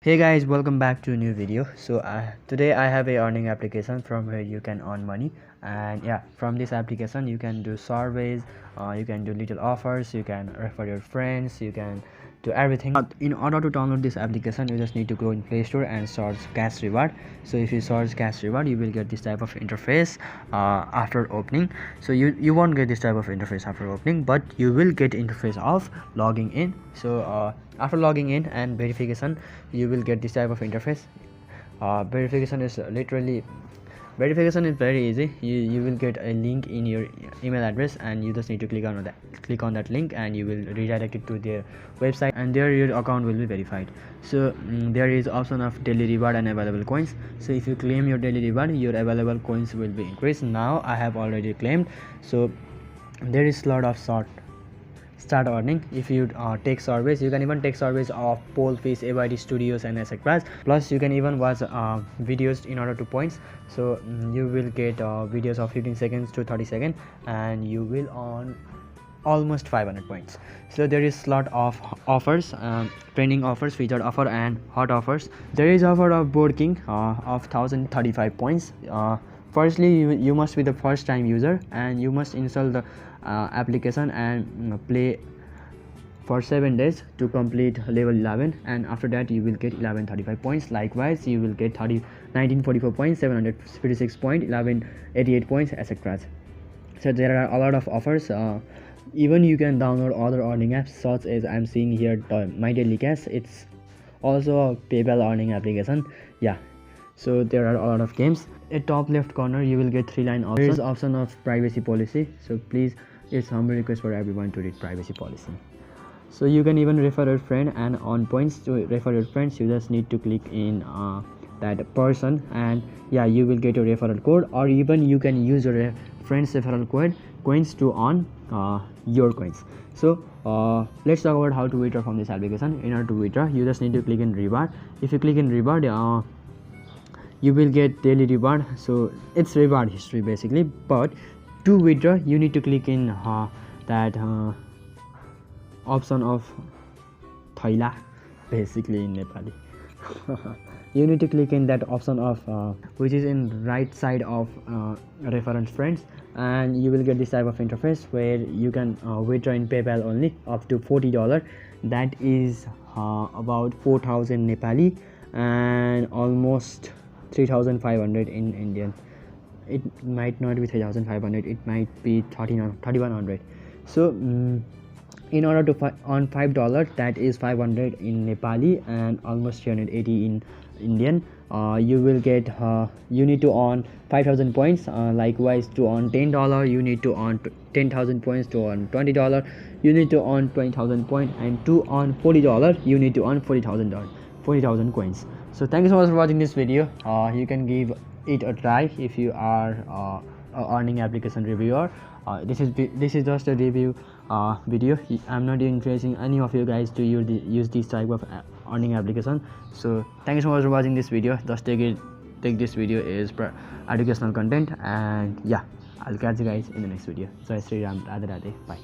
Hey guys, welcome back to a new video. Today I have a earning application from where you can earn money, and yeah, from this application you can do surveys, you can do little offers, you can refer your friends, you can do everything. In order to download this application, you just need to go in Play Store and search cash reward. So if you search cash reward, you will get this type of interface after opening. So you won't get this type of interface after opening, but you will get interface of logging in. After logging in and verification, you will get this type of interface. Verification is very easy. You will get a link in your email address, and you just need to click on that link, and you will redirect it to their website, and there your account will be verified. So there is option of daily reward and available coins. So if you claim your daily reward, your available coins will be increased. Now I have already claimed, so there is lot of start earning. If you take surveys, you can even take surveys of Pole Fish, AYD Studios and etc. Plus you can even watch videos in order to points. So you will get videos of 15 seconds to 30 seconds, and you will earn almost 500 points. So there is lot of offers, trending offers, featured offer and hot offers. There is offer of Board King of 1035 points. Firstly, you must be the first time user, and you must install the application and play for 7 days to complete level 11, and after that you will get 1135 points. Likewise, you will get 1944 points, 756 points, 1188 points, etc. So there are a lot of offers. Even you can download other earning apps, such as I'm seeing here My Daily Cash. It's also a PayPal earning application. Yeah, so there are a lot of games. At top left corner you will get 3-line options. There is option of privacy policy, so please, it's humble request for everyone to read privacy policy. So you can even refer your friend, and on points to refer your friends, you just need to click in that person, and yeah, you will get a referral code, or even you can use your friend's referral code coins to earn your coins. So let's talk about how to withdraw from this application. In order to withdraw, you just need to click in reward. If you click in reward, you will get daily reward. So it's reward history basically, but to withdraw you need to click in that option of thaila, basically in Nepali. You need to click in that option of which is in right side of reference friends, and you will get this type of interface where you can withdraw in PayPal only up to $40. That is about 4,000 Nepali and almost 3,500 in Indian. It might not be 3,500, it might be 3,100. So in order to earn $5, that is 500 in Nepali and almost 380 in Indian, you will get you need to earn 5,000 points. Likewise, to earn $10 you need to earn 10,000 points. To earn $20 you need to earn 20,000 points, and to earn $40 you need to earn 40,000 coins. So thank you so much for watching this video. You can give it a try if you are a earning application reviewer. This is just a review video. I'm not encouraging any of you guys to use this type of earning application. So thank you so much for watching this video. Just take this video as educational content, and yeah, I'll catch you guys in the next video. So Sri Ram, Radhe Radhe, bye.